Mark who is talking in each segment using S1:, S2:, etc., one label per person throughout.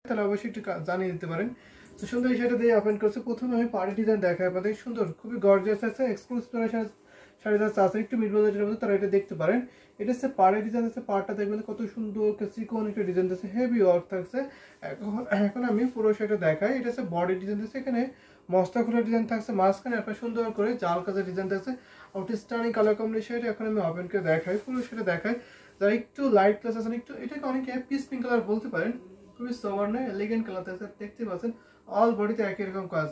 S1: তাহলে অবশ্যই একটু জানিয়ে দিতে পারেন। তো সুন্দর এই শাড়িটা দিয়ে ওপেন করছে। প্রথমে আমি পাড়ি ডিজাইন দেখাই আপনাদের, সুন্দর খুবই গর্জিয়াস আছে, এক্সক্লুসিভ শাড়ি যাচ্ছে আছে একটু মিড বাজেটের মধ্যে, তারা এটা দেখতে পারেন। এটা হচ্ছে পাড়ি ডিজাইন আছে, পাড়টা দেখবেন কত সুন্দর সিকোন একটা ডিজাইন আছে, হেভি ওয়ার্ক থাকছে। এখন আমি পুরো শাড়িটা দেখাই। এটা হচ্ছে বডি ডিজাইন আছে, এখানে মস্তা খোলা ডিজাইন থাকছে, মাঝখানে আপনার সুন্দর করে জাল কাজের ডিজাইন থাকছে, আউটস্ট্যান্ডিং কালার কম্বিনেশন। এখন আমি ওপেন করে দেখাই, পুরো সেটা দেখাই। যারা একটু লাইট ক্লাস আছেন, একটু এটাকে অনেকে পিস পিঙ্ক কালার বলতে পারেন, খুবই সোভার নয়, এলিগেন্ট কালার থাকছে, দেখতে পাচ্ছেন অল বডিতে একই রকম কাজ।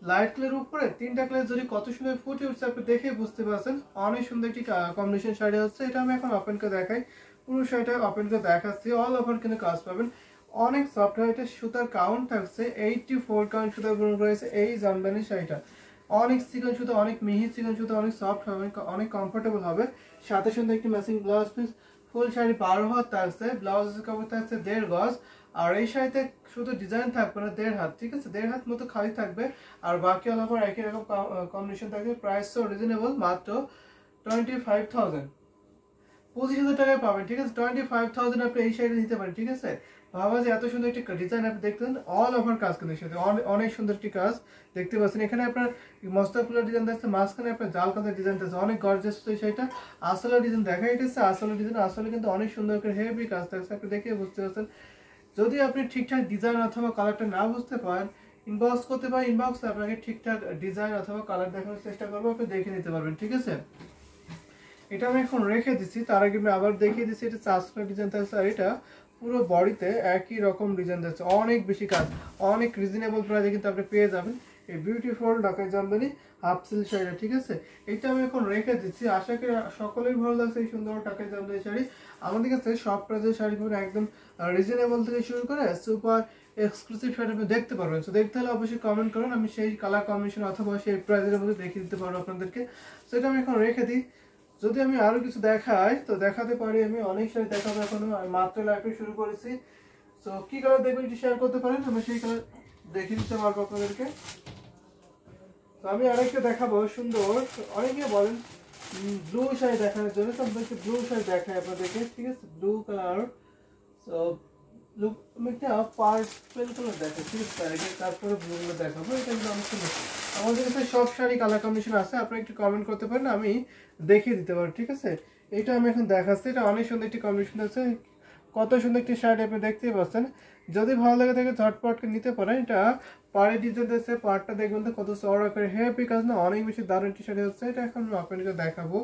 S1: লাইট কালার উপরে তিনটা কালার যদি কত সুন্দর ফুটে উঠছে আপনি দেখে বুঝতে পারছেন, অনেক সুন্দর একটি কম্বিনেশন শাড়ি হচ্ছে। এটা আমি এখন ওপেন করে দেখাই, পুরো শাড়িটা ওপেন করে দেখাচ্ছি। অল ওভার কিন্তু কাজ পাবেন, অনেক সফট হয়। এটা সুতার কাউন্ট থাকছে 84 কাউন্ট সুতা ব্যবহার করেছে এই জামদানি শাড়িটা। অনেক চিকন সুতা, অনেক মিহি চিকন সুতা, অনেক সফট হবে, অনেক কমফোর্টেবল হবে। সাথে সুন্দর একটি ম্যাচিং ব্লাউজ পিস, ফুল শাড়ি 12 হাত থাকছে, ব্লাউজের কাপড় থাকছে 1.5 গজ। আর এই শাড়িতে শুধু ডিজাইন থাকবে না 1.5 হাত, ঠিক আছে, 1.5 হাত মতো খালি থাকবে। আর বাকি অল ওভার একই রকম কম্বিনেশন থাকবে। প্রাইসও রিজনেবল, মাত্র 25,000, 25,000 টাকায় পাবেন, ঠিক আছে। 25,000 আপনি এই শাড়িটা নিতে পারেন, ঠিক আছে। ভাবা যে এত সুন্দর একটি ডিজাইন আপনি দেখতেন, অল ওভার কাজ কিন্তু সাথে অনেক সুন্দর একটি কাজ দেখতে পাচ্ছেন। এখানে আপনার মস্তা ফুলের ডিজাইন থাকছে, মাঝখানে আপনার জাল কাঁচের ডিজাইন থাকছে, অনেক গর্জিয়াস এই শাড়িটা। আসলে ডিজাইন দেখা যাচ্ছে, আসলে ডিজাইন আসলে কিন্তু অনেক সুন্দর করে হেভি কাজ থাকছে, আপনি দেখে বুঝতে পারছেন। যদি আপনি ঠিকঠাক ডিজাইন অথবা কালারটা না বুঝতে পারেন, ইনবক্স করতে পারেন, ইনবক্সে আপনাকে ঠিকঠাক ডিজাইন অথবা কালার দেখানোর চেষ্টা করবো, আপনি দেখে নিতে পারবেন, ঠিক আছে। এটা আমি এখন রেখে দিচ্ছি, তার আগে আমি আবার দেখিয়ে দিচ্ছি। এটা চাষটা ডিজাইন থাকছে, আর এটা পুরো বডিতে একই রকম ডিজাইন থাকছে, অনেক বেশি কাজ, অনেক রিজনেবল প্রাইসে কিন্তু আপনি পেয়ে যাবেন এই বিউটিফুল ঢাকাই জামদানি হাফ সিল্ক শাড়িটা, ঠিক আছে। এটা আমি এখন রেখে দিচ্ছি, আশা করি সকলেই ভালো লাগছে এই সুন্দর ঢাকাই জামদানি শাড়ি। আমাদের কাছে সব প্রাইসের শাড়ি পাবেন, একদম রিজনেবল থেকে শুরু করে সুপার এক্সক্লুসিভ শাড়ি আপনি দেখতে পারবেন। তো দেখতে হলে অবশ্যই কমেন্ট করুন, আমি সেই কালার কম্বিনেশন অথবা সেই প্রাইসের মধ্যে দেখিয়ে দিতে পারবো আপনাদেরকে। সেটা আমি এখন রেখে দিই। যদি আমি আরো কিছু দেখাই তো দেখাতে পারি, আমি অনেক শাড়ি দেখাবো, এখনো আমি মাত্র লাইভে শুরু করেছি। তো কি কালার দেখবেন একটু শেয়ার করতে পারেন, আমি সেই কালার দেখিয়ে দিতে পারবো আপনাদেরকে। তো আমি আরেকটা দেখাবো সুন্দর, অনেকে বলেন ব্লু শাড়ি দেখানোর জন্য, তো আপনাকে ব্লু শাড়ি দেখাই আপনাদেরকে, ঠিক আছে। ব্লু কালার, তো ব্লু আমি একটা পার্পল কালার দেখাই, ঠিক আছে, তারপরে ব্লু কালার দেখাবো। এটা কিন্তু আমার সুন্দর, আমাদের কাছে সব শাড়ি কালার কম্বিনেশন আছে, আপনারা একটু কমেন্ট করতে পারেন, আমি দেখিয়ে দিতে পারবো, ঠিক আছে। এটা আমি এখন দেখাচ্ছি, এটা অনেক সুন্দর একটি কম্বিনেশন আছে, কত সুন্দর একটি শাড়ি আপনি দেখতেই পাচ্ছেন। যদি ভালো লাগে থাকে ঝটপটকে নিতে পারেন। এটা পাড়ের ডিজাইন আছে, পাড়টা দেখবেন তো কত চওড়া করে, হেভি কাজ না, অনেক বেশি দারুণ একটি শাড়ি হচ্ছে। এটা এখন আমি আপনাদেরকে দেখাবো।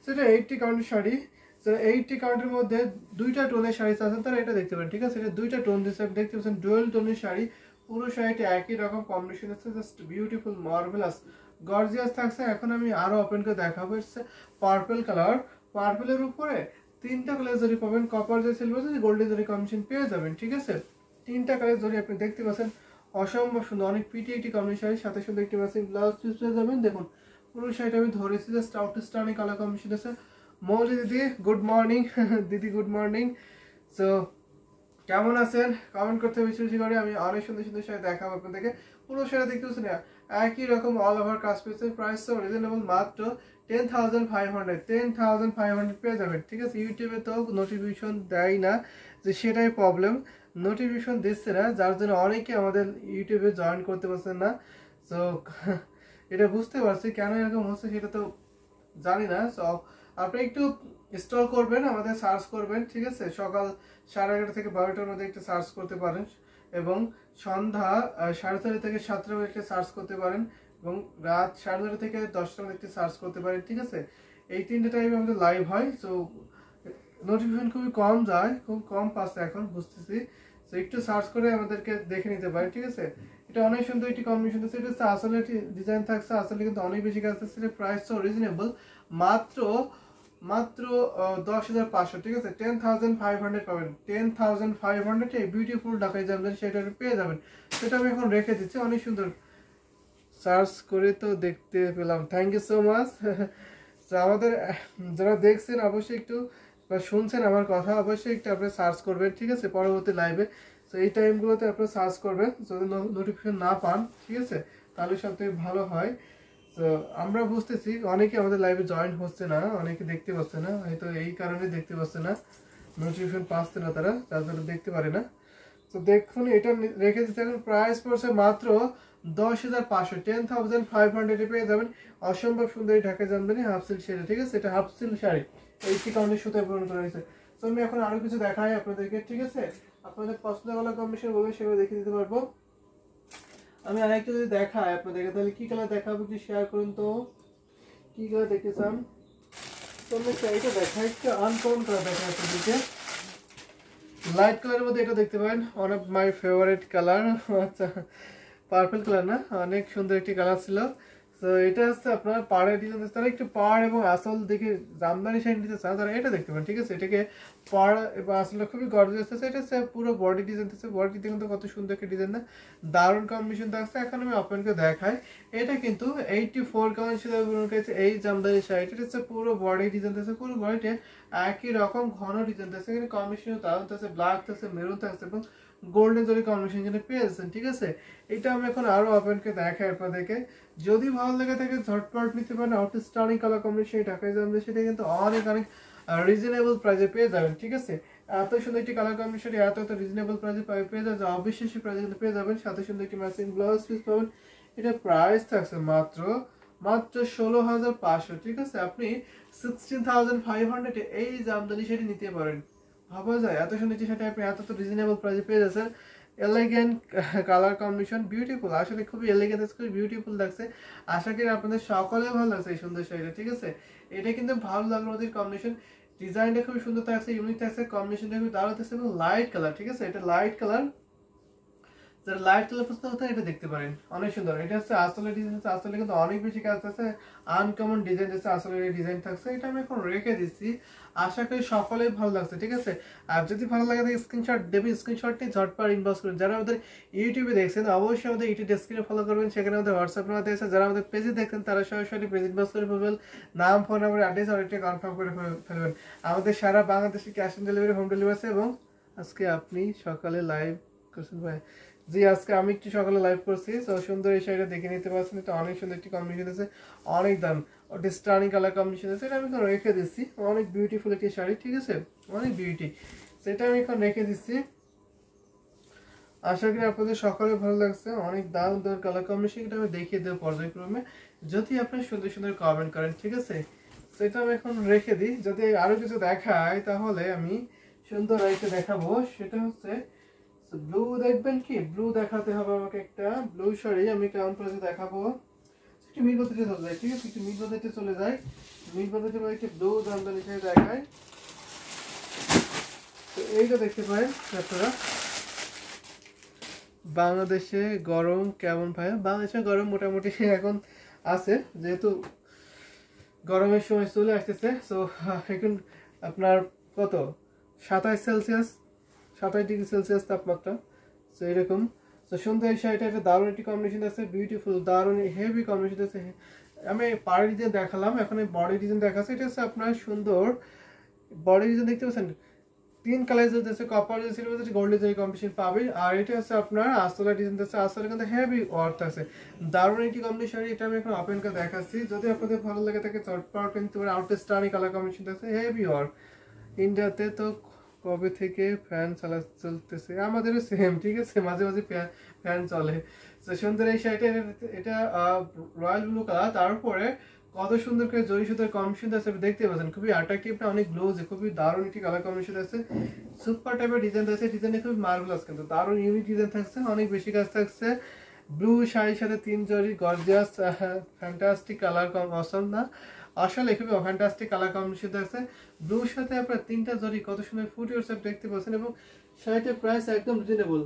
S1: সেটা 80 কাউন্টের শাড়ি, 80 কাউন্টের মধ্যে দুইটা টোনের শাড়ি আছে, তারা এটা দেখতে পারেন, ঠিক আছে। এটা দুইটা টোন দিচ্ছে, আপনি দেখতে পাচ্ছেন ডুয়েল টোনের শাড়ি, পুরো শাড়িটি একই রকম কম্বিনেশন আছে, জাস্ট বিউটিফুল মার্ভেলাস গর্জিয়াস থাকছে। এখন আমি আরো ওপেন করে দেখাবো। হচ্ছে পার্পল কালার, পার্পলের উপরে তিনটা কালার জরি পাবেন, কপার জরি, সিলভার জরি, গোল্ডেন জরি কম্বিনেশন পেয়ে যাবেন, ঠিক আছে। তিনটা কালার জরি আপনি দেখতে পাচ্ছেন, অসম্ভব সুন্দর, অনেক পিটি একটি কম্বিনেশন শাড়ি, সাথে সুন্দর একটি ম্যাচিং ব্লাউজ পিস পেয়ে যাবেন। দেখুন পুরো শাড়িটা আমি ধরেছি, জাস্ট আউটস্ট্যান্ডিং কালার কম্বিনেশন আছে। মৌলি দিদি গুড মর্নিং, দিদি গুড মর্নিং। সো কেমন আছেন কমেন্ট করতে বেশি বেশি করে, আমি অনেক সুন্দর সুন্দর শাড়ি দেখাবো আপনাদেরকে। পুরো শাড়ি দেখতে পাচ্ছেন একই রকম অল ওভার কাজ পেয়েছে, প্রাইস তো রিজনেবল, মাত্র 10,500, 10,500 পেয়ে যাবেন, ঠিক আছে। ইউটিউবে তো নোটিফিকেশন দেয় না, যে সেটাই প্রবলেম, নোটিফিকেশন দিচ্ছে না, যার জন্য অনেকে আমাদের ইউটিউবে জয়েন করতে পারছেন না। সো এটা বুঝতে পারছি কেন এরকম হচ্ছে, সেটা তো জানি না। সো আপনি একটু ইনস্টল করবেন, আমাদের সার্চ করবেন, ঠিক আছে। সকাল 11:30 থেকে 12টার মধ্যে একটা সার্চ করতে পারেন, এবং সন্ধ্যা 4:30 থেকে 7টার মধ্যে একটা সার্চ করতে পারেন, এবং রাত 9:30 থেকে 10টার মধ্যে একটা সার্চ করতে পারেন, ঠিক আছে। এই তিনটে টাইমে আমাদের লাইভ হয়। সো নোটিফিকেশন খুবই কম যায়, খুব কম পাচ্ছে এখন বুঝতেছি। তো একটু সার্চ করে আমাদেরকে দেখে নিতে পারেন, ঠিক আছে। এটা অনেক সুন্দর একটি কম্বিনেশন আছে, এটা আসলে একটি ডিজাইন থাকছে, আসলে কিন্তু অনেক বেশি কাজ থাকছে। প্রাইস তো রিজনেবল, মাত্র মাত্র 10,500, ঠিক আছে। 10,500 পাবেন, 10,500 এই বিউটিফুল ঢাকাই জামদানি সেটা পেয়ে যাবেন। সেটা আমি এখন রেখে দিচ্ছি, অনেক সুন্দর সার্চ করে তো দেখতে পেলাম, থ্যাংক ইউ সো মাচ। আমাদের যারা দেখছেন অবশ্যই একটু, বা শুনছেন আমার কথা, অবশ্যই একটু আপনি সার্চ করবেন, ঠিক আছে, পরবর্তী লাইভে। তো এই টাইমগুলোতে আপনি সার্চ করবেন, যদি নোটিফিকেশন না পান, ঠিক আছে, তাহলে সবথেকে ভালো হয়। তো আমরা বুঝতেছি অনেকে আমাদের লাইভে জয়েন হচ্ছে না, অনেকে দেখতে পাচ্ছে না, হয়তো এই কারণে দেখতে পাচ্ছে না, নোটিফিকেশন পাচ্ছে না তারা, যার জন্য দেখতে পারে না। তো দেখুন এটা রেখে দিতে এখন প্রাইস পড়ছে মাত্র 10,500, 10,500 পেয়ে যাবেন অসম্ভব সুন্দর ঢাকা জামদানি হাফ সিল্ক শাড়ি। ঠিক আছে, এটা হাফ সিল্ক শাড়ি, এই কারণে সুতায় পূরণ করা হয়েছে। তো আমি এখন আরো কিছু দেখাই আপনাদেরকে। ঠিক আছে, আপনাদের পছন্দ করা কম্বিনেশন বলবেন, সেগুলো দেখিয়ে দিতে পারবো। আমি আরেকটা যদি দেখাই আপনাদেরকে, তাহলে কি কালার দেখাবো একটু শেয়ার করুন তো, কি কালার দেখতে চান? তো আমি এইটা দেখাই, একটা আনকমন কালার দেখাই আপনাদেরকে। লাইট কালারের মধ্যে এটা দেখতে পারেন, one of my favourite colour. আচ্ছা, পার্পল কালার না, অনেক সুন্দর একটি কালার ছিল। তো এটা হচ্ছে আপনার পাড়ের ডিজাইন, তারা একটু পাড় এবং আসল দেখে জামদানি শাড়ি নিতে চান তারা এটা দেখতে পারেন। ঠিক আছে, এটাকে পাড় এবং আসলটা খুবই গর্জিয়াস আছে। এটা হচ্ছে পুরো বডি ডিজাইন আছে, বডিতে কিন্তু কত সুন্দর একটা ডিজাইন না, দারুণ কম্বিনেশন থাকছে। এখন আমি আপনাকে দেখাই, এটা কিন্তু 84 কাউন্ট ছিল এই জামদানি শাড়িটা। এটা হচ্ছে পুরো বডি ডিজাইন আছে, পুরো বডিতে একই রকম ঘন ডিজাইন আছে, এখানে কম্বিনেশন দারুণ আছে, ব্ল্যাক আছে, মেরুন থাকছে এবং গোল্ডেন জরি কম্বিনেশন যেটা পেয়েছেন। ঠিক আছে, এটা আমি এখন আরো আপনাকে দেখাই আপনাদেরকে। যদি ভালো লেগে থাকে ঝটপট নিতে পারেন, আউটস্ট্যান্ডিং কালার কম্বিনেশন ঢাকায় যাবে, সেটা কিন্তু অনেক অনেক রিজনেবল প্রাইসে পেয়ে যাবেন। ঠিক আছে, এত সুন্দর একটি কালার কম্বিনেশন এত রিজনেবল প্রাইসে পেয়ে যাবেন, অবিশ্বাসী প্রাইসে কিন্তু পেয়ে যাবেন। সাথে সুন্দর একটি ম্যাচিং ব্লাউজ পিস পাবেন। এটা প্রাইস থাকছে মাত্র 16,500। ঠিক আছে, আপনি 16,500 এই জামদানি সেটি নিতে পারেন। ভাবা যায় এত সুন্দর একটি শাড়ি আপনি এত রিজনেবল প্রাইসে পেয়ে যাচ্ছেন। এলিগেন্ট কালার কম্বিনেশন, বিউটিফুল, আসলে খুবই এলিগেন্ট, খুবই বিউটিফুল লাগছে। আশা করি আপনাদের সকলে ভালো লাগছে এই সুন্দর শাড়িটা। ঠিক আছে, এটা কিন্তু ভালো লাগলো ওদের কম্বিনেশন, ডিজাইনটা খুবই সুন্দর থাকছে, ইউনিক থাকছে, কম্বিনেশনটা খুবই দারুণ থাকছে এবং লাইট কালার। ঠিক আছে, এটা লাইট কালার, যারা লাইট কালার পছন্দ হতে এটা দেখতে পারেন, অনেক সুন্দর। এটা হচ্ছে আসলে ডিজাইন আছে, আসলে কিন্তু অনেক বেশি কাজ আছে, আনকমন ডিজাইন আছে, আসলে ডিজাইন থাকছে। এটা আমি এখন রেখে দিচ্ছি, আশা করি সকলেই ভালো লাগছে। ঠিক আছে, আর যদি ভালো লাগে তাহলে স্ক্রিনশট দেবেন, স্ক্রিনশট নিয়ে ঝটপট ইনবক্স করুন। যারা আমাদের ইউটিউবে দেখছেন অবশ্যই আমাদের ইউটিউব ডেসক্রিপশনে ফলো করবেন, সেখানে আমাদের হোয়াটসঅ্যাপ নাম্বার আছে। যারা আমাদের পেজে দেখছেন তারা সরাসরি পেজ ইনবক্স করে ফেলবেন, নাম, phone number, address already confirm করে ফেলবেন। আমাদের সারা বাংলাদেশে cash on delivery, home delivery আছে। এবং আজকে আপনি সকালে লাইভ করছেন ভাই? জি, আজকে আমি একটু সকালে লাইভ করছি। তো সুন্দর এই শাড়িটা দেখে নিতে পারছেন, এটা অনেক সুন্দর একটি কম্বিনেশন আছে, অনেক দাম, ওটা স্টার্নিং কালার কম্বিনেশন আছে। এটা আমি এখন রেখে দিচ্ছি, অনেক বিউটিফুল একটি শাড়ি। ঠিক আছে, অনেক বিউটি, সেটা আমি এখন রেখে দিচ্ছি। আশা করি আপনাদের সকালে ভালো লাগছে, অনেক দাম দাম কালার কম্বিনেশন। এটা আমি দেখিয়ে দেবো পর্যায়ক্রমে, যদি আপনি সুন্দর সুন্দর কমেন্ট করেন। ঠিক আছে, সেটা আমি এখন রেখে দিই। যদি আরো কিছু দেখায় তাহলে আমি সুন্দর একটা দেখাবো, সেটা হচ্ছে ব্লু। দেখবেন কি ব্লু দেখাতে হবে আমাকে, একটা ব্লু শাড়ি আমি কেমন প্রাইসে দেখাবো। একটু মিড বাজেটে চলে যায়। ঠিক আছে, একটু মিড বাজেটে চলে যায়, মিড বাজেটে একটু ব্লু জামদানি শাড়ি দেখায়। তো এইটা দেখতে পারেন আপনারা। বাংলাদেশে গরম কেমন ভাই? বাংলাদেশে গরম মোটামুটি এখন আছে, যেহেতু গরমের সময় চলে আসতেছে। তো এখন আপনার কত 27 সেলসিয়াস, 27 ডিগ্রি সেলসিয়াস তাপমাত্রা। তো এরকম। তো সুন্দর এই শাড়িটা, একটা দারুণ একটি কম্বিনেশন আছে, বিউটিফুল, দারুণ হেভি কম্বিনেশন আছে। আমি পাড়ি ডিজাইন দেখালাম, এখন এই বডি ডিজাইন দেখাচ্ছে। এটা হচ্ছে আপনার সুন্দর বডি ডিজাইন দেখতে পাচ্ছেন, 3 কালার আছে, copper, silver, gold design combination পাবে। আর এটা হচ্ছে আপনার আসলে ডিজাইন আছে, আসলে কিন্তু হেভি ওয়ার্ক আছে, দারুণ একটি কম্বিনেশন। এটা আমি এখন ওপেন করে দেখাচ্ছি, যদি আপনাদের ভালো লাগে থাকে চটপট কিন্তু আউটস্ট্যান্ডিং কালার কম্বিনেশন আছে, হেভি ওয়ার্ক। ইন্ডিয়াতে তো কবে থেকে ফ্যান চলতেছে, আমাদেরও সেম। ঠিক আছে, মাঝে মাঝে ফ্যান চলে। তো সুন্দর এই শাড়িটা, এটা রয়্যাল ব্লু কালার, তারপরে কত সুন্দর করে জরি সুতার কম্বিনেশন আছে দেখতে পাচ্ছেন, খুবই অ্যাট্রাকটিভ না, অনেক গ্লোজ, খুবই দারুণ একটি কালার কম্বিনেশন আছে, সুপার টাইপের ডিজাইন আছে। ডিজাইনটা খুবই মার্ভেলাস, কিন্তু দারুণ ইউনিক ডিজাইন থাকছে, অনেক বেশি কাজ থাকছে। ব্লু শাড়ির সাথে 3 জরি গর্জিয়াস ফ্যান্টাস্টিক কালার অসম না, আসলে খুবই ফ্যান্টাস্টিক কালার কম্বিনেশন থাকছে। ব্লুর সাথে আপনার 3টা জরি কত সুন্দর ফুটিয়ে দেখতে পাচ্ছেন। এবং শাড়িটার প্রাইস একদম রিজনেবল,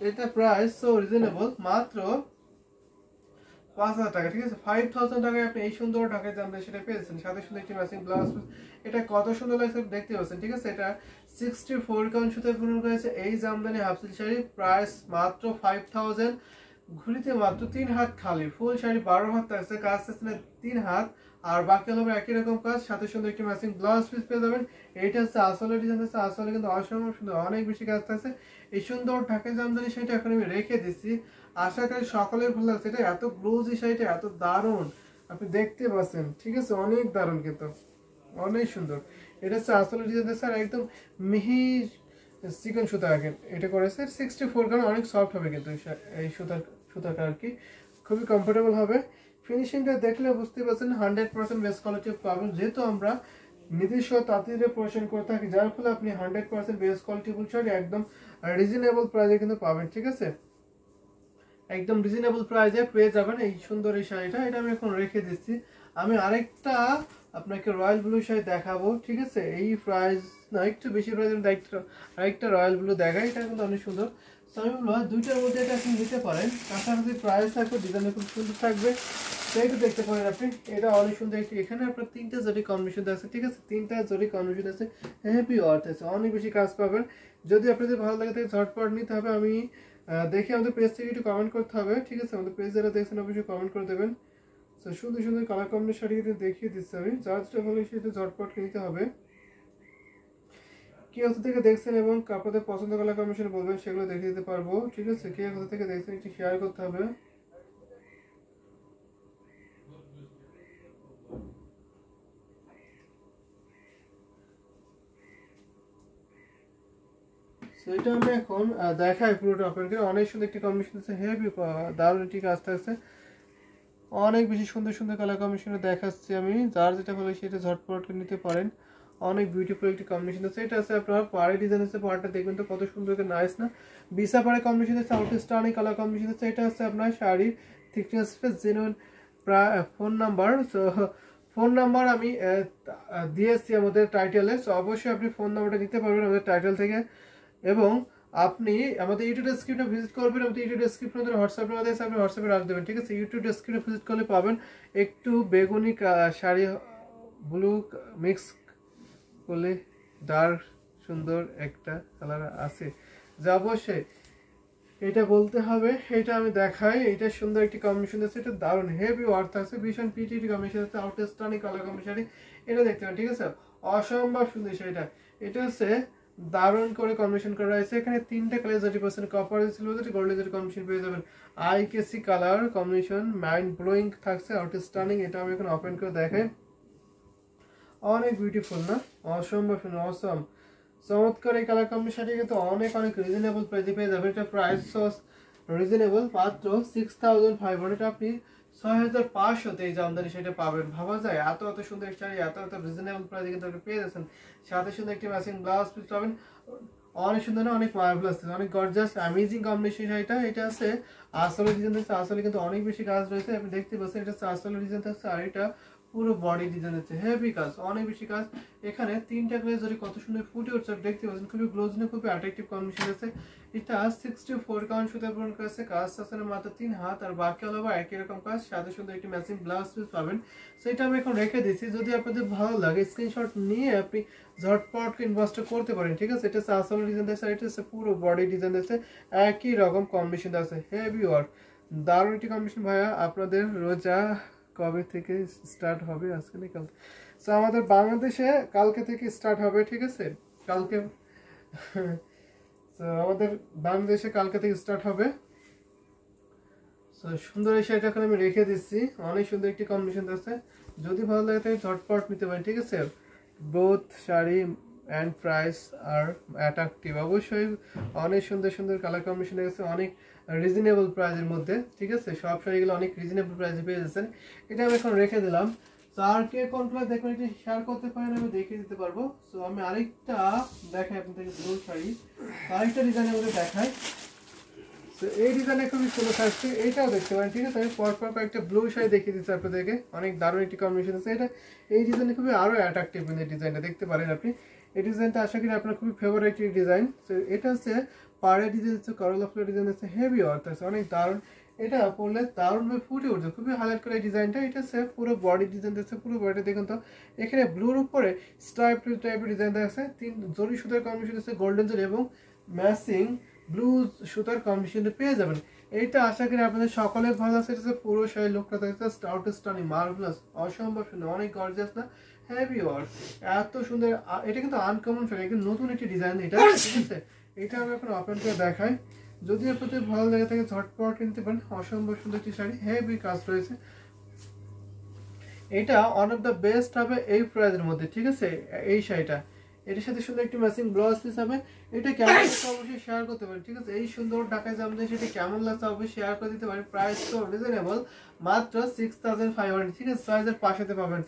S1: এটা প্রাইস সো রিজনেবল, মাত্র 5,000 টাকা। ঠিক আছে, 5,000 টাকায় আপনি এই সুন্দর ঢাকায় জামদানি সেটা পেয়েছেন, সাথে সাথে একটি ম্যাচিং ব্লাউজ। এটা কত সুন্দর লাগছে দেখতে পাচ্ছেন। ঠিক আছে, এটা 64 কাউন্ট সুতায় পূরণ করেছে এই Jamdani half silk sari, price মাত্র 5,000। ঘুরিতে মাত্র 3 হাত খালি, ফুল শাড়ি 12 হাত থাকছে, কাজ থাকছে না 3 হাত, আর বাকি হলো একই রকম কাজ, সাথে সুন্দর একটি ম্যাচিং ব্লাউজ পিস পেয়ে যাবেন। এইটা হচ্ছে আসলে ডিজাইন আছে, আসলে কিন্তু অসম্ভব সুন্দর, অনেক বেশি কাজ থাকছে। এই সুন্দর ঢাকায় জামদানি শাড়িটা এখন আমি রেখে দিচ্ছি, আশা করি সকলের ভালো লাগছে। এটা এত গ্লোজি শাড়িটা এত দারুণ আপনি দেখতে পাচ্ছেন। ঠিক আছে, অনেক দারুণ, কিন্তু অনেক সুন্দর। এটা হচ্ছে আসলে ডিজাইন আছে, আর একদম মিহি চিকন সুতা আর কি এটা করেছে 64 গ্রাম, অনেক সফট হবে কিন্তু এই সুতাটা আর কি, খুবই কমফোর্টেবল হবে। ফিনিশিংটা দেখলে বুঝতে পারছেন 100% বেস্ট কোয়ালিটি পাবেন, যেহেতু আমরা নিজস্ব তাঁতিদের প্রোডাকশন করে থাকি, যার ফলে আপনি 100% বেস্ট কোয়ালিটি শাড়ি একদম রিজনেবল প্রাইসে কিন্তু পাবেন। ঠিক আছে, একদম রিজনেবল প্রাইসে পেয়ে যাবেন এই সুন্দর এই শাড়িটা। এটা আমি এখন রেখে দিচ্ছি। আমি আরেকটা আপনাকে রয়্যাল ব্লু শাড়ি দেখাবো। ঠিক আছে, এই প্রাইস না, একটু বেশি প্রাইস আরেকটা রয়্যাল ব্লু দেখাই, এটা কিন্তু অনেক সুন্দর। তো আমি বলবো দুইটার মধ্যে এটা আপনি নিতে পারেন, কাছাকাছি প্রাইস থাকবে, ডিজাইন খুব সুন্দর থাকবে, সেইটা দেখতে পারেন আপনি। এটা অনেক সুন্দর একটি, এখানে আপনার 3টা জরি কম্বিনেশন আছে। ঠিক আছে, 3টা জরি কম্বিনেশন আছে, হ্যাপি ওয়ার্থ আছে, অনেক বেশি কাজ পাবেন। যদি আপনাদের ভালো লাগে থাকে ঝটপট নিতে হবে। আমি দেখি আমাদের পেজ থেকে একটু কমেন্ট করতে হবে। ঠিক আছে, আমাদের পেজ যারা দেখছেন অবশ্যই কমেন্ট করে দেবেন। তো সুন্দর সুন্দর কালার কম্বিনেশন শাড়ি দেখিয়ে দিচ্ছি আমি, যার যেটা ভালো সেটা ঝটপট কিনতে হবে। কে কোথা থেকে দেখছেন এবং আপনাদের পছন্দ কালার কম্বিনেশন বলবেন, সেগুলো দেখিয়ে দিতে পারবো। ঠিক আছে, কে কোথা থেকে দেখছেন একটু শেয়ার করতে হবে। এটা আমি এখন দেখাই পুরোটা আপনাকে। অনেক সুন্দর একটি কম্বিনেশন আছে, হেভি দারুণ একটি কাজ থাকছে, অনেক বেশি সুন্দর সুন্দর কালার কম্বিনেশন দেখাচ্ছি আমি, যার যেটা ভালো সেটা ঝটপট করে নিতে পারেন। অনেক বিউটিফুল একটি কম্বিনেশন আছে। এটা আছে আপনার পাড়ে ডিজাইন আছে, পাড়টা দেখবেন তো কত সুন্দর নাইস না, বিসা পাড়ে কম্বিনেশন আছে, আউট স্টার্নিং কালার কম্বিনেশন আছে। এটা আছে আপনার শাড়ির থিকনেসটা জেনুইন। ফোন নাম্বার আমি দিয়েছি আমাদের টাইটেলে, সো অবশ্যই আপনি ফোন নাম্বারটা নিতে পারবেন আমাদের টাইটেল থেকে। এবং আপনি আমাদের ইউটিউব ডেসক্রিপশনে ভিজিট করবেন, আমাদের ইউটিউব ডেসক্রিপশনে আমাদের হোয়াটসঅ্যাপের মধ্যে আছে, আপনি হোয়াটসঅ্যাপে রাখ দেবেন। ঠিক আছে, ইউটিউব ডেসক্রিপশনে ভিজিট করলে পাবেন একটু বেগুনি শাড়ি ব্লু মিক্স করলে ডার্ক সুন্দর একটা কালার আছে, যা অবশ্যই এটা বলতে হবে। এটা আমি দেখাই, এটা সুন্দর একটি কম্বিনেশন আছে, এটা দারুণ হেভি ওয়ার্থ আছে, ভীষণ পিটি কম্বিনেশন আছে, আউটস্ট্যান্ডিং কালার কম্বিনেশন, এটা দেখতে পাবেন। ঠিক আছে, অসম্ভব সুন্দর শাড়িটা। এটা হচ্ছে দারুণ করে কম্বিনেশন করা হয়েছে, এখানে 3টা colour 30% copper silver golden combination পেয়ে যাবেন। আইকেসি কালার কম্বিনেশন মাইন্ড ব্লোয়িং থাকছে, আউটস্ট্যান্ডিং। এটা আমি এখন ওপেন করে দেখাই, অনেক বিউটিফুল না, অসম্ভব সুন্দর, অসম চমৎকার এই কালার কম্বিনেশনটি কিন্তু অনেক অনেক রিজনেবল প্রাইসে পেয়ে যাবেন। এটা প্রাইস রিজনেবল, মাত্র 6500। আপনি 6500 এই জামদানি সেটা পাবেন, ভাবা যায় এত এত সুন্দর শাড়ি এত এত রিজনেবল প্রাইসে কিন্তু আপনি পেয়ে যাচ্ছেন। সাথে সুন্দর একটি ম্যাচিং ব্লাউজ পিস পাবেন, অনেক সুন্দর না, অনেক মার্ভেলাস, অনেক গর্জাস অ্যামেজিং কম্বিনেশন শাড়িটা। এটা আছে আসলে ডিজাইন থাকছে, আসলে কিন্তু অনেক বেশি কাজ রয়েছে, আপনি দেখতে পাচ্ছেন। এটা হচ্ছে আসলে ডিজাইন থাকছে, আর এটা পুরো বডি ডিজাইন আছে, হেভি কাজ, অনেক বেশি কাজ। এখানে 3টা গ্লেজ যদি কত সুন্দর ফুটে উঠছে দেখতে পাচ্ছেন, খুবই গ্লোজ না, খুবই অ্যাট্রাকটিভ কম্বিনেশন আছে। এটা 64 কাউন্ট সুতা পূরণ করেছে, কাজ আছে মাত্র 3 হাত, আর বাকি হলো একই রকম কাজ, সাথে সুন্দর একটি ম্যাচিং ব্লাউজ পিস পাবেন। সেটা আমি এখন রেখে দিচ্ছি, যদি আপনাদের ভালো লাগে স্ক্রিনশট নিয়ে আপনি ঝটপট ইনভেস্ট করতে পারেন। ঠিক আছে, এটা আসলে ডিজাইন আছে, এটা হচ্ছে পুরো বডি ডিজাইন আছে, একই রকম কম্বিনেশন আছে, হেভি ওয়ার্ক, দারুণ একটি কম্বিনেশন। ভাইয়া আপনাদের রোজা কবে থেকে স্টার্ট হবে? আজকে না কাল? সো আমাদের বাংলাদেশে কালকে থেকে স্টার্ট হবে। ঠিক আছে, কালকে সো আমাদের বাংলাদেশে কালকে থেকে স্টার্ট হবে। সো সুন্দর এই শাড়িটা এখন আমি রেখে দিচ্ছি, অনেক সুন্দর একটি কম্বিনেশন আছে, যদি ভালো লাগে তাহলে ঝটপট নিতে পারেন। ঠিক আছে, both sari and price are attractive, অবশ্যই অনেক সুন্দর সুন্দর কালার কম্বিনেশন আছে, অনেক রিজনেবল প্রাইসের মধ্যে। ঠিক আছে, সব শাড়িগুলো অনেক রিজনেবল প্রাইসে পেয়ে যাচ্ছেন। এটা আমি এখন রেখে দিলাম। তো আর কে কোনগুলো দেখবেন এটি শেয়ার করতে পারেন, আমি দেখিয়ে দিতে পারবো। সো আমি আরেকটা দেখাই আপনাদেরকে, ব্লু শাড়ি আরেকটা ডিজাইনের মধ্যে দেখাই। তো এই ডিজাইনে খুবই সুন্দর থাকছে, এইটাও দেখতে পারেন। ঠিক আছে, আমি পরপর কয়েকটা ব্লু শাড়ি দেখিয়ে দিচ্ছি আপনাদেরকে, অনেক দারুণ একটি কম্বিনেশন আছে। এটা এই ডিজাইনে খুবই আরও অ্যাট্রাকটিভ এই ডিজাইনটা দেখতে পারেন আপনি। এই ডিজাইনটা আশা করি আপনার খুবই ফেভারিট একটি ডিজাইন। তো এটা হচ্ছে পাড়ের ডিজাইন হচ্ছে, করলা ফুলের ডিজাইন আছে, হেভি ওয়ার্ক আছে, অনেক দারুণ। এটা পরলে দারুণভাবে ফুটে উঠছে, খুবই হাইলাইট করে এই ডিজাইনটা। এটা হচ্ছে পুরো বডি ডিজাইন আছে, পুরো বডিটা দেখুন তো, এখানে ব্লুর উপরে স্ট্রাইপ টাইপের ডিজাইন আছে, 3 জরি সুতার কম্বিনেশন আছে, গোল্ডেন জরি এবং ম্যাচিং ব্লু সুতার কম্বিনেশন পেয়ে যাবেন। এইটা আশা করি আপনাদের সকলের ভালো আছে। এটা পুরো শাড়ির লুকটা থাকছে আউটস্ট্যান্ডিং, মার্ভেলাস, অসম্ভব সুন্দর, অনেক গর্জিয়াস না, হেভি ওয়ার্ক, এত সুন্দর। এটা কিন্তু আনকমন শাড়ি, কিন্তু নতুন একটি ডিজাইন এটা। ঠিক আছে, এটা আমি এখন ওপেন করে দেখাই, যদি আপনাদের ভালো লাগে থাকে ঝটপট কিনতে পারেন, অসম্ভব সুন্দর একটি শাড়ি, হেভি কাজ রয়েছে। এটা ওয়ান অফ দ্য বেস্ট হবে এই প্রাইসের মধ্যে। ঠিক আছে, এই শাড়িটা এটার সাথে সুন্দর একটি ম্যাচিং ব্লাউজ পিস হবে। এটা কেমন লাগছে অবশ্যই শেয়ার করতে পারেন, ঠিক আছে। এই সুন্দর ঢাকায় জামদানি সেটা কেমন লাগছে অবশ্যই শেয়ার করে দিতে পারেন। প্রাইস তো রিজনেবল, মাত্র 6500, ঠিক আছে। 6500 পাবেন।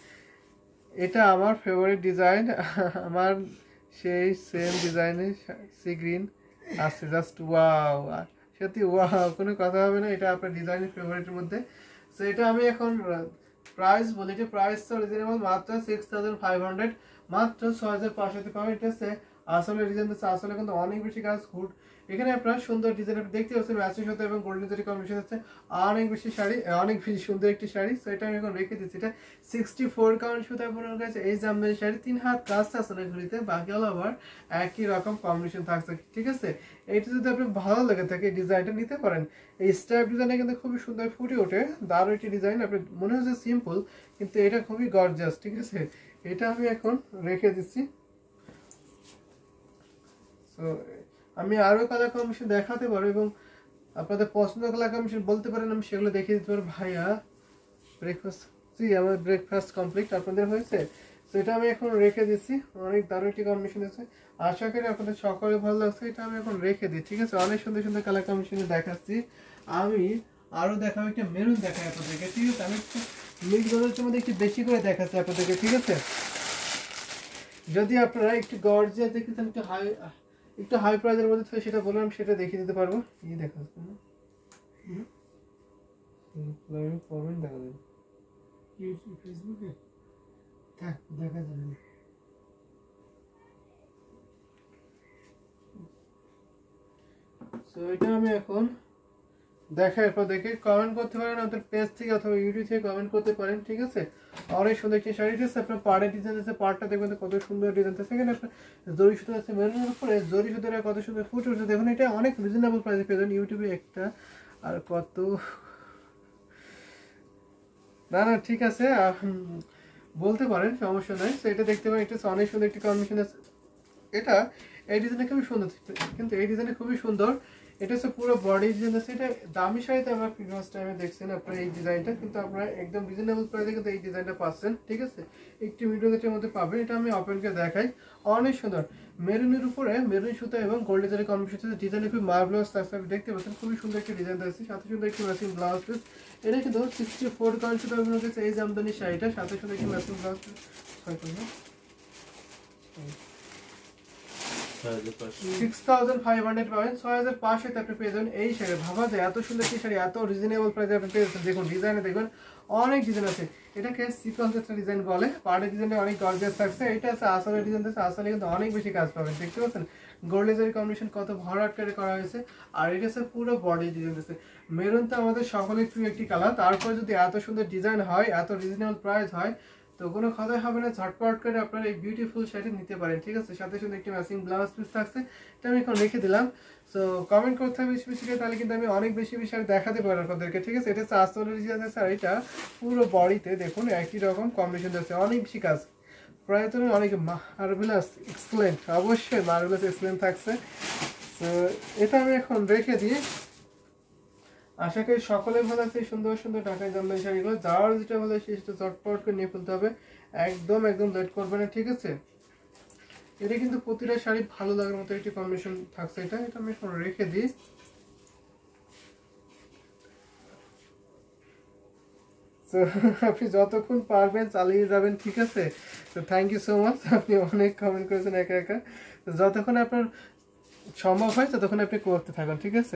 S1: এটা আমার ফেভারিট ডিজাইন, আমার সেই সেম ডিজাইনে সি গ্রিন আছে, জাস্ট ওয়াও, সত্যি ওয়াও, কোনো কথা হবে না, এটা আপনার ডিজাইনের ফেভারিটের মধ্যে। সো এটা আমি এখন প্রাইস বলি, এটা প্রাইস তো রিজনেবল, মাত্র 6500, মাত্র 6500 পাবেন। এটা হচ্ছে আসলে ডিজাইন আছে, আসলে কিন্তু অনেক বেশি কাজ গুড। এখানে আপনার সুন্দর ডিজাইন আপনি দেখতে পাচ্ছেন, ম্যাচিং সাথে এবং গোল্ডেন জারি কম্বিনেশন আছে, অনেক বেশি শাড়ি, অনেক বেশি সুন্দর একটি শাড়ি। সো এটা আমি এখন রেখে দিচ্ছি। এটা 64 কাউন্ট সুতা আপনার কাছে এই জামদানি শাড়ি 3 হাত কাজ আছে না ঘুরিতে, বাকি হলো আবার একই রকম কম্বিনেশন থাকছে, ঠিক আছে। এইটা যদি আপনার ভালো লেগে থাকে এই ডিজাইনটা নিতে পারেন। এই স্ট্রাইপ ডিজাইনটা কিন্তু খুবই সুন্দর ফুটে ওঠে, দারুণ একটি ডিজাইন। আপনি মনে হচ্ছে সিম্পল, কিন্তু এটা খুবই গর্জিয়াস, ঠিক আছে। এটা আমি এখন রেখে দিচ্ছি। সো আমি আরো কালার কম্বিনেশন দেখাতে পারবো এবং আপনাদের পছন্দের কালার কম্বিনেশন বলতে পারেন, আমি সেগুলো দেখিয়ে দিতে পারবো। ভাইয়া ব্রেকফাস্ট, জি আমার ব্রেকফাস্ট কমপ্লিট, আপনাদের হয়েছে? তো এটা আমি এখন রেখে দিচ্ছি, অনেক দারুণ একটি কম্বিনেশন আছে, আশা করি আপনাদের সকলে ভালো লাগছে। এটা আমি এখন রেখে দিই, ঠিক আছে। অনেক সুন্দর সুন্দর কালার কম্বিনেশন দেখাচ্ছি। আমি আরো দেখাবো একটা মেরুন দেখাই আপনাদেরকে, ঠিক আছে। আমি একটু মিক্স বাজারের মধ্যে একটু বেশি করে দেখাচ্ছি আপনাদেরকে, ঠিক আছে। যদি আপনারা একটু গর্জিয়াস দেখতে চান, একটু হাই প্রাইজের মধ্যে থাকে, সেটা বললাম, সেটা দেখিয়ে দিতে পারবো। এই দেখা যাচ্ছে না, কমেন্ট দেখা যাবে ইউটিউব ফেসবুকে, থাক দেখা যাবে না। সো এটা আমি এখন দেখার পর দেখে কমেন্ট করতে পারেন আমাদের পেজ থেকে অথবা ইউটিউব থেকে কমেন্ট করতে পারেন, ঠিক আছে। অনেক সুন্দর একটি শাড়ি আছে, আপনার পাড়ের ডিজাইন আছে, পাড়টা দেখবেন কত সুন্দর ডিজাইন আছে। এখানে আপনার জরি সুতো আছে, মেরুনের উপরে জরি সুতোটা কত সুন্দর ফুটে উঠছে দেখুন। এটা অনেক রিজনেবল প্রাইসে পেয়ে যাবেন ইউটিউবে একটা। আর কত না না, ঠিক আছে, বলতে পারেন, সমস্যা নাই। তো এটা দেখতে পারেন, এটা অনেক সুন্দর একটি কম্বিনেশন আছে। এটা এই ডিজাইনটা খুবই সুন্দর, কিন্তু এই ডিজাইনটা খুবই সুন্দর। এটা হচ্ছে পুরো বডি ডিজাইন আছে। এটা দামি শাড়িতে আমরা প্রিভিয়াস টাইমে দেখছেন আপনারা এই ডিজাইনটা, কিন্তু আপনারা একদম রিজনেবল প্রাইসে কিন্তু এই ডিজাইনটা পাচ্ছেন, ঠিক আছে। একটি মিডল রেটের মধ্যে পাবেন। এটা আমি ওপেন করে দেখাই, অনেক সুন্দর মেরুনের উপরে মেরুন সুতা এবং গোল্ডেন জারি কম্বিনেশন আছে। ডিজাইন খুবই মার্ভেলাস লাগছে, আপনি দেখতে পাচ্ছেন, খুবই সুন্দর একটি ডিজাইন আছে, সাথে সুন্দর একটি ম্যাচিং ব্লাউজ পিস। এটা কিন্তু 64 কাউন্ট সুতা আপনার কাছে এই জামদানি শাড়িটা, সাথে সুন্দর একটি ম্যাচিং ব্লাউজ পিস। 6500 পাবেন, 6500 আপনি পেয়ে যাবেন এই শাড়ি। ভাবা যায় এত সুন্দর একটি শাড়ি এত রিজনেবল প্রাইসে আপনি পেয়ে যাচ্ছেন। দেখুন ডিজাইনে দেখবেন অনেক ডিজাইন আছে। এটাকে সিকোয়েন্স একটা ডিজাইন বলে, পাড়ের ডিজাইনটা অনেক গর্জিয়াস থাকছে। এটা আছে আসলে ডিজাইন আছে, আসলে কিন্তু অনেক বেশি কাজ পাবেন, দেখতে পাচ্ছেন গোল্ডেন জারি কম্বিনেশন কত ভরাট করে করা হয়েছে। আর এটা আছে পুরো বডি ডিজাইন আছে। মেরুন তো আমাদের সকলের প্রিয় একটি কালার, তারপর যদি এত সুন্দর ডিজাইন হয়, এত রিজনেবল প্রাইস হয়, তো কোনো কথাই হবে না, ঝটপট করে আপনারা এই বিউটিফুল শাড়ি নিতে পারেন, ঠিক আছে। সাথে সাথে একটি ম্যাচিং ব্লাউজ পিস থাকছে, এটা আমি এখন রেখে দিলাম। সো কমেন্ট করতে হবে বেশি বেশি করে, তাহলে কিন্তু আমি অনেক বেশি বেশি শাড়ি দেখাতে পারবো আপনাদেরকে, ঠিক আছে। এটা হচ্ছে আসলের ডিজাইন আছে, আর এটা পুরো বডিতে দেখুন একই রকম কম্বিনেশন আছে, অনেক বেশি কাজ, প্রায় তো অনেক মার্ভেলাস এক্সেলেন্ট, অবশ্যই মার্ভেলাস এক্সেলেন্ট থাকছে। তো এটা আমি এখন রেখে দিই, আশা করি সকলে ভালো আছে। সুন্দর সুন্দর ঢাকায় জামদানি শাড়িগুলো, যার যেটা ভালো সেটা চটপট করে নিয়ে ফেলতে হবে, একদম একদম লেট করবে না, ঠিক আছে। এটা কিন্তু প্রতিটা শাড়ি ভালো লাগার মতো একটি কম্বিনেশন থাকছে। এটা আমি এখন রেখে দিই। তো আপনি যতক্ষণ পারবেন চালিয়ে যাবেন, ঠিক আছে। তো থ্যাংক ইউ সো মাচ, আপনি অনেক কমেন্ট করেছেন একা একা। যতক্ষণ আপনার সম্ভব হয় ততক্ষণ আপনি করতে থাকুন, ঠিক আছে।